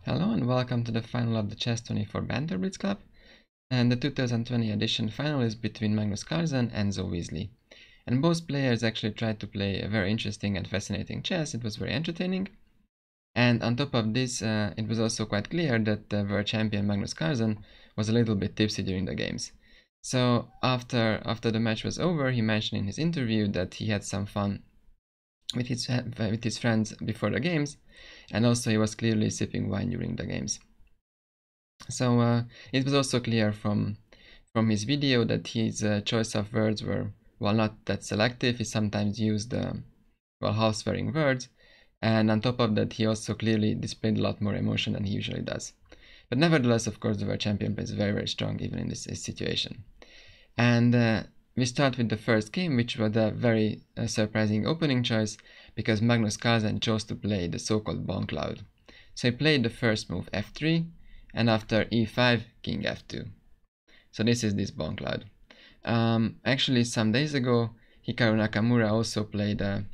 Hello and welcome to the final of the Chess24 Banter Blitz Club, and the 2020 edition final is between Magnus Carlsen and So Wesley. And both players actually tried to play a very interesting and fascinating chess. It was very entertaining. And on top of this, it was also quite clear that the world champion Magnus Carlsen was a little bit tipsy during the games. So after the match was over, he mentioned in his interview that he had some fun with his friends before the games, and also he was clearly sipping wine during the games. So it was also clear from his video that his choice of words were, well, not that selective. He sometimes used half swearing words, and on top of that he also clearly displayed a lot more emotion than he usually does. But nevertheless, of course, the world champion plays very strong even in this situation. And we start with the first game, which was a very surprising opening choice, because Magnus Carlsen chose to play the so-called Bongcloud. So he played the first move f3, and after e5, king f2. So this is this Bongcloud. Actually, some days ago, Hikaru Nakamura also played a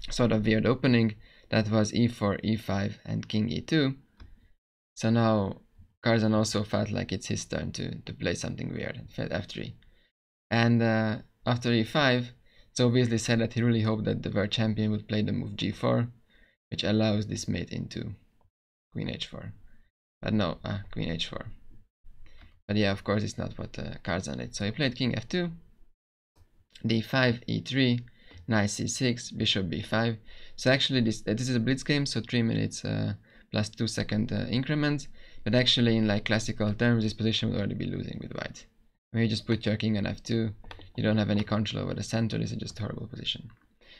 sort of weird opening that was e4, e5, and king e2. So now Carlsen also felt like it's his turn to play something weird, f3. And after e5, So Wesley said that he really hoped that the world champion would play the move g4, which allows this mate into queen h4. But no, queen h4. But yeah, of course, it's not what Carlsen did. So he played king f2, d5, e3, knight c6, bishop b5. So actually, this is a blitz game, so 3 minutes plus 2 second increments. But actually, in like classical terms, this position would already be losing with white. When you just put your king on f2, you don't have any control over the center. This is just a horrible position.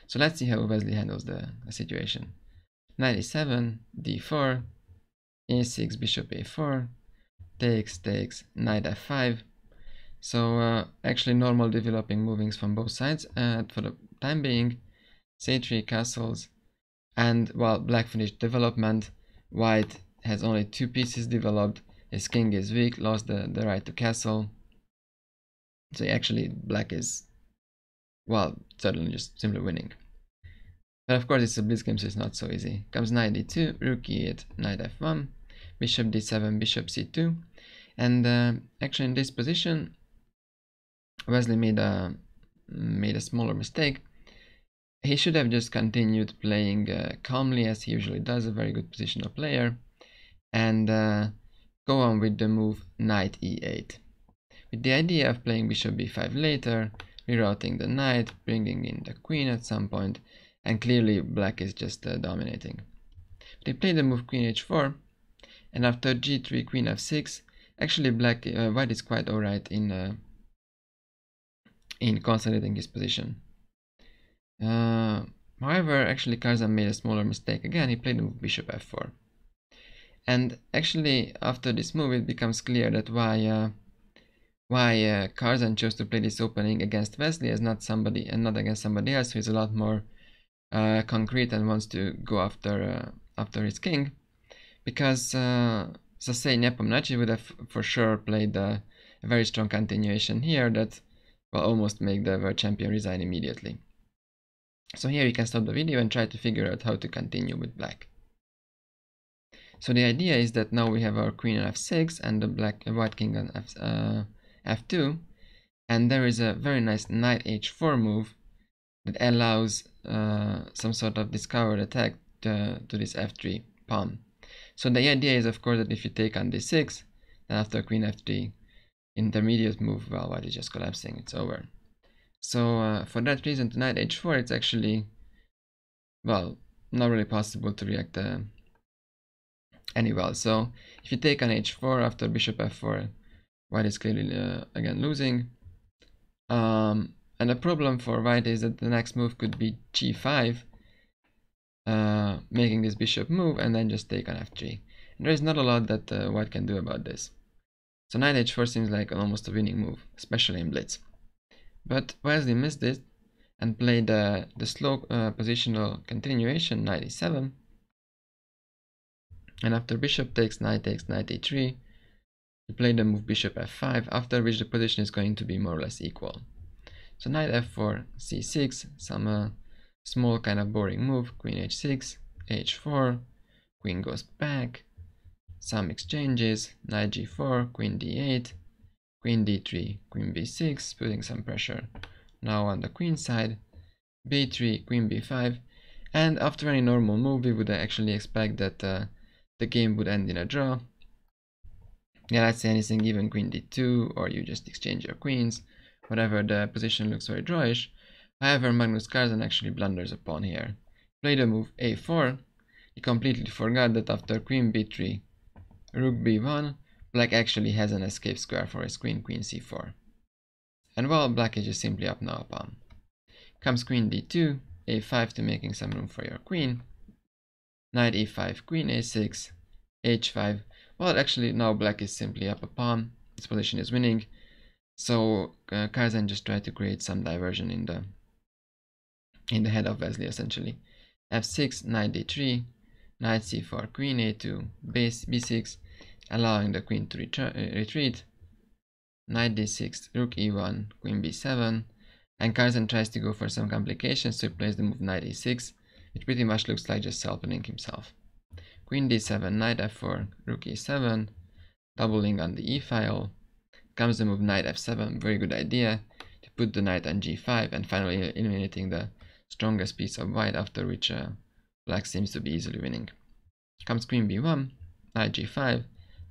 So let's see how Wesley handles the situation. Knight e7, d4, e6, bishop a4, takes, knight f5. So actually normal developing movings from both sides for the time being. c3 castles, and while black finished development, white has only 2 pieces developed. His king is weak, lost the right to castle. So actually black is, well, certainly just simply winning. But of course it's a blitz game, so it's not so easy. Comes knight d2, rook e8, knight f1, bishop d7, bishop c2. And actually in this position, Wesley made a smaller mistake. He should have just continued playing calmly, as he usually does, a very good positional player, and go on with the move knight e8. With the idea of playing bishop b5 later, rerouting the knight, bringing in the queen at some point, and clearly black is just dominating. But he played the move queen h4, and after g3, queen f6, actually white is quite alright in consolidating his position. However, actually Carlsen made a smaller mistake again. He played the move bishop f4. And actually, after this move, it becomes clear that why Carlsen chose to play this opening against Wesley as not against somebody else who is a lot more concrete and wants to go after his king, because Sasei Nepomniachtchi would have for sure played a very strong continuation here that will almost make the world champion resign immediately. So here you can stop the video and try to figure out how to continue with black. So the idea is that now we have our queen on f6 and the white king on f2, and there is a very nice knight h4 move that allows some sort of discovered attack to this f3 pawn. So the idea is, of course, that if you take on d6, then after queen f3, intermediate move, well, white is just collapsing, it's over. So for that reason, to knight h4, it's actually, well, not really possible to react any well. So if you take on h4 after bishop f4, white is clearly again losing. And the problem for white is that the next move could be g5, making this bishop move and then just take on f3. And there is not a lot that white can do about this. So knight h4 seems like almost a winning move, especially in blitz. But Wesley missed it and played the slow positional continuation, knight e7. And after bishop takes, knight e3, he played the move bishop f5, after which the position is going to be more or less equal. So knight f4, c6, some small kind of boring move, queen h6, h4, queen goes back, some exchanges, knight g4, queen d8, queen d3, queen b6, putting some pressure now on the queen side, b3, queen b5, and after any normal move we would actually expect that the game would end in a draw. Yeah, let's say anything, even queen d2, or you just exchange your queens, whatever, the position looks very drawish. However, Magnus Carlsen actually blunders a pawn here. Played the move a4. He completely forgot that after queen b3, rook b1, black actually has an escape square for his queen, queen c4. And well, black is just simply up now a pawn. Comes queen d2, a5 to making some room for your queen, knight e5, queen a6, h5. Well, actually now black is simply up a pawn, his position is winning, so Carlsen just tried to create some diversion in the head of Wesley essentially. f6, knight d3, knight c4, queen a2, base b6, allowing the queen to retreat, knight d6, rook e1, queen b7, and Carlsen tries to go for some complications, so he plays the move knight e6, which pretty much looks like just self-winning himself. Queen d7, knight f4, rook e7, doubling on the e file. Comes the move knight f7, very good idea, to put the knight on g5 and finally eliminating the strongest piece of white, after which black seems to be easily winning. Comes queen b1, knight g5,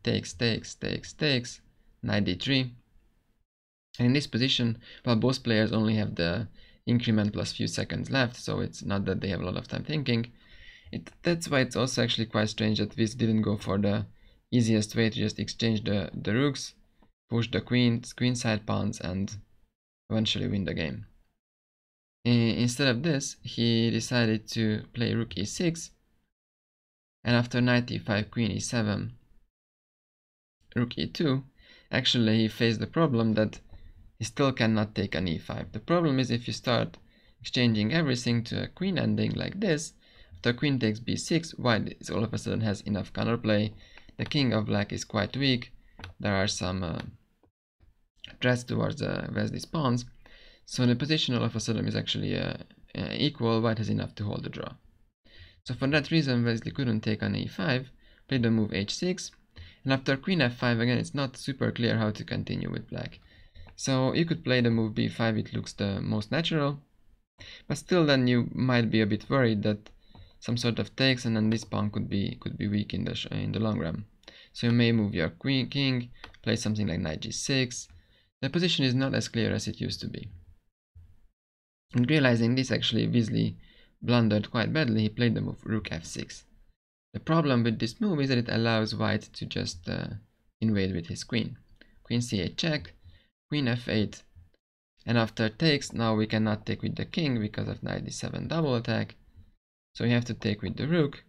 takes, knight d3. And in this position, well, both players only have the increment plus few seconds left, so it's not that they have a lot of time thinking. That's why it's also actually quite strange that Wiz didn't go for the easiest way to just exchange the rooks, push the queenside pawns, and eventually win the game. Instead of this, he decided to play rook e6, and after knight e5, queen e7, rook e2, actually he faced the problem that he still cannot take an e5. The problem is if you start exchanging everything to a queen ending like this, after queen takes b6, white all of a sudden has enough counterplay. The king of black is quite weak. There are some threats towards Wesley's pawns. So the position all of a sudden is actually equal. White has enough to hold the draw. So for that reason, Wesley couldn't take on e5, played the move h6, and after queen f5, again, it's not super clear how to continue with black. So you could play the move b5, it looks the most natural, but still then you might be a bit worried that some sort of takes and then this pawn could be weak in the long run. So you may move your king, play something like knight g6. The position is not as clear as it used to be. And realizing this, actually Wesley blundered quite badly. He played the move rook f6. The problem with this move is that it allows white to just invade with his queen. Queen c8 check, queen f8, and after takes, now we cannot take with the king because of knight d7 double attack, so we have to take with the rook,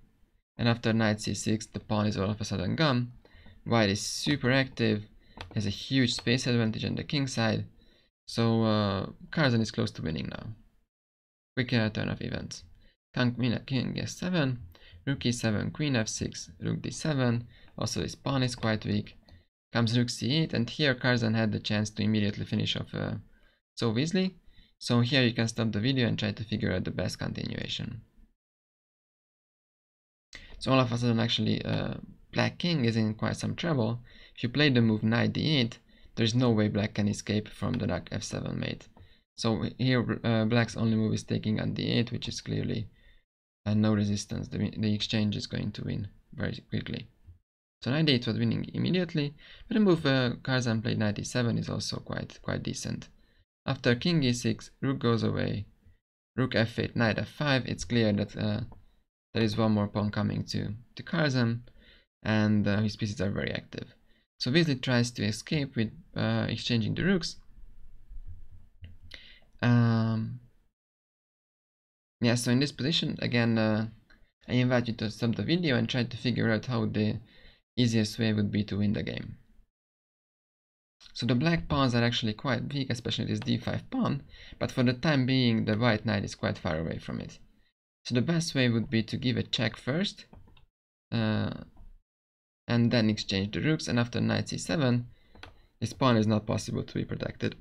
and after knight c6 the pawn is all of a sudden gone. White is super active, has a huge space advantage on the king side, so Carlsen is close to winning now. Quick turn of events. King f7, rook e7, queen f6, rook d7, also his pawn is quite weak. Comes rook c8, and here Carlsen had the chance to immediately finish off So Wesley. So here you can stop the video and try to figure out the best continuation. So all of a sudden actually black king is in quite some trouble. If you play the move knight d8, there is no way black can escape from the rook f7 mate. So here black's only move is taking on d8, which is clearly no resistance. The exchange is going to win very quickly. So knight d8 was winning immediately, but the move Carlsen played knight e7 is also quite decent. After king e6, rook goes away, rook f8, knight f5, it's clear that there is one more pawn coming to Carlsen, and his pieces are very active. So Wesley tries to escape with exchanging the rooks. Yeah, so in this position, again, I invite you to stop the video and try to figure out how the easiest way would be to win the game. So the black pawns are actually quite weak, especially this d5 pawn, but for the time being the white knight is quite far away from it. So the best way would be to give a check first, and then exchange the rooks, and after knight c7, this pawn is not possible to be protected,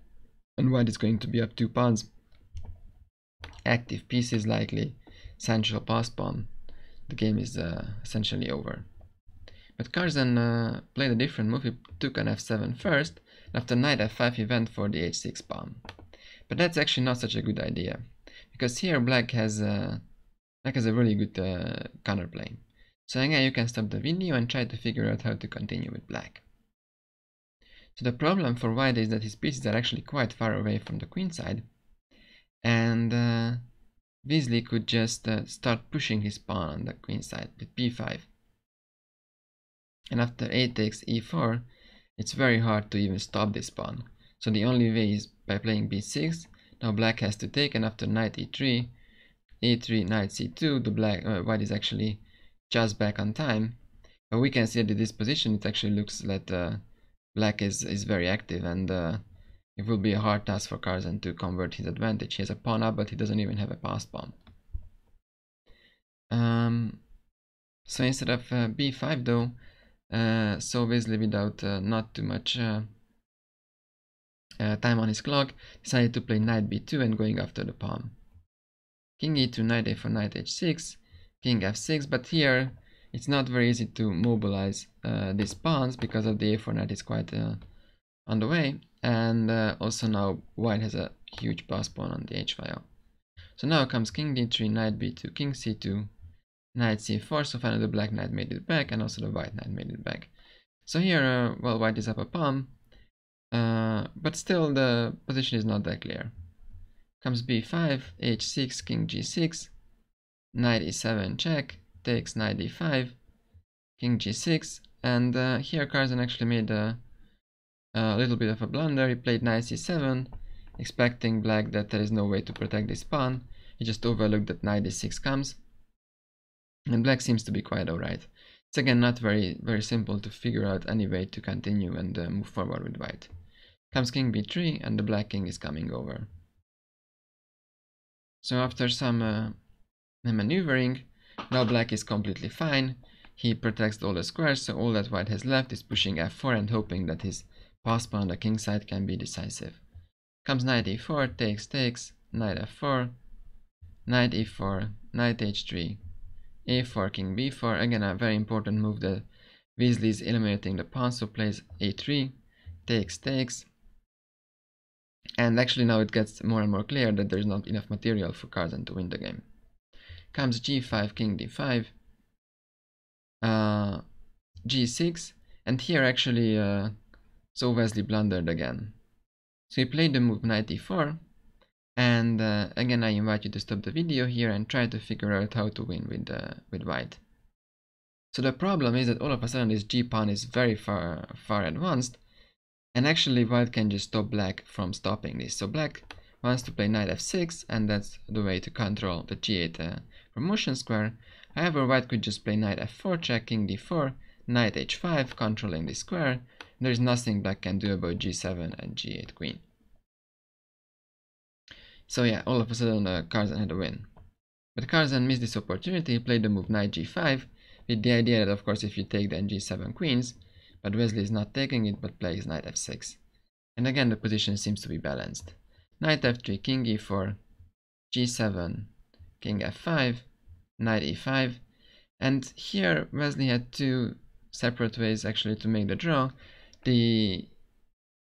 and white is going to be up 2 pawns. Active pieces likely, central pass pawn. The game is essentially over. But Carlsen played a different move. He took an f7 first, and after knight f5 he went for the h6 pawn. But that's actually not such a good idea, because here black has a really good counterplay. So again, you can stop the video and try to figure out how to continue with black. So the problem for white is that his pieces are actually quite far away from the queen side, and Wesley could just start pushing his pawn on the queen side with b5. And after a takes e4, it's very hard to even stop this pawn. So the only way is by playing b6. Now black has to take, and after knight e3, e3, knight c2, the white is actually just back on time. But we can see that in this position it actually looks that black is very active, and it will be a hard task for Carlsen to convert his advantage. He has a pawn up, but he doesn't even have a passed pawn. So instead of b5 though, So Wesley, without not too much time on his clock, decided to play knight b2 and going after the pawn. King e2, knight a4, knight h6, king f6, but here it's not very easy to mobilize these pawns because of the a4 knight is quite on the way, and also now white has a huge pass pawn on the h file. So now comes king d3, knight b2, king c2, knight c4, so finally the black knight made it back, and also the white knight made it back. So here, well, white is up a pawn, but still the position is not that clear. Comes b5, h6, king g6, knight e7 check, takes knight d5, king g6, and here Carlsen actually made a little bit of a blunder. He played knight c7, expecting black that there is no way to protect this pawn. He just overlooked that knight d6 comes, and black seems to be quite alright. It's again not very simple to figure out any way to continue and move forward with white. Comes king b3, and the black king is coming over. So after some maneuvering, now black is completely fine. He protects all the squares, so all that white has left is pushing f4 and hoping that his pass pawn on the king side can be decisive. Comes knight e4, takes, knight f4, knight e4, knight h3, a4, king b4. Again, a very important move that Wesley is eliminating the pawn, so plays a3, takes, and actually now it gets more and more clear that there's not enough material for Carlsen to win the game. Comes g5, king d5, g6, and here actually So Wesley blundered again. So he played the move knight e4, and again I invite you to stop the video here and try to figure out how to win with white. So the problem is that all of a sudden this g pawn is very far advanced, and actually white can just stop black from stopping this. So black wants to play knight f6, and that's the way to control the g8 promotion square. However, white could just play knight f4 check, king d4, knight h5, controlling this square. There is nothing black can do about g7 and g8 queen. So yeah, all of a sudden Carlsen had a win. But Carlsen missed this opportunity. He played the move knight g5 with the idea that of course if you take then g7 queens, but Wesley is not taking it but plays knight f6. And again the position seems to be balanced. Knight f3, king e4, g7, king f5, knight e5, and here Wesley had two separate ways actually to make the draw. The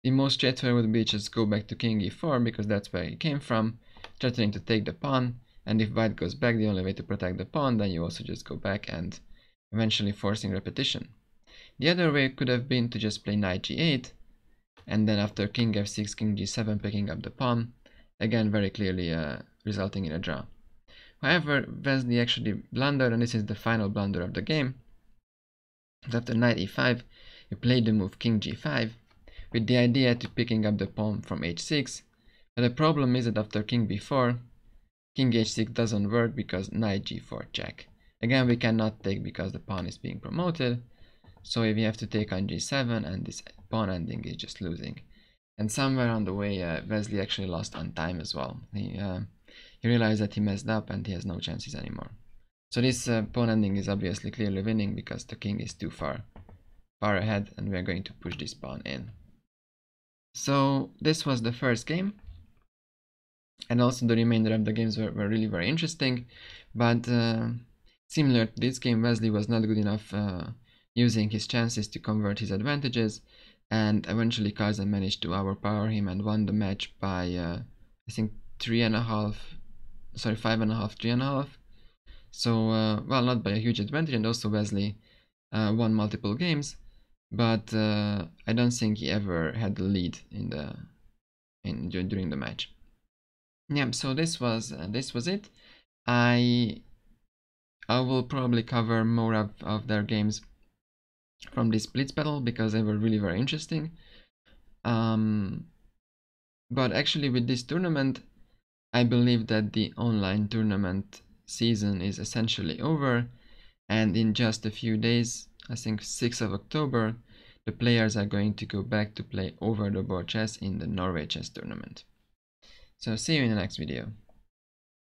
most straightforward would be just go back to king e4 because that's where he came from, threatening to take the pawn, and if white goes back, the only way to protect the pawn, then you also just go back and eventually forcing repetition. The other way could have been to just play knight g8, and then after king f6, king g7 picking up the pawn, again very clearly resulting in a draw. However, Wesley actually blundered, and this is the final blunder of the game. After knight e5, he played the move king g5, with the idea to picking up the pawn from h6, but the problem is that after king b4, king h6 doesn't work because knight g4 check. Again, we cannot take because the pawn is being promoted, so we have to take on g7, and this pawn ending is just losing. And somewhere on the way, Wesley actually lost on time as well. He realized that he messed up and he has no chances anymore. So this pawn ending is obviously clearly winning because the king is too far ahead, and we are going to push this pawn in. So this was the first game, and also the remainder of the games were really very interesting, but similar to this game, Wesley was not good enough using his chances to convert his advantages, and eventually Carlsen managed to overpower him and won the match by I think 3.5, sorry 5.5, 3.5. So well, not by a huge advantage, and also Wesley won multiple games, but I don't think he ever had the lead during the match. Yeah, so this was it. I will probably cover more of their games from this blitz battle because they were really very interesting. But actually with this tournament, I believe that the online tournament season is essentially over, and in just a few days, I think 6th of October, the players are going to go back to play over the board chess in the Norway chess tournament. So see you in the next video.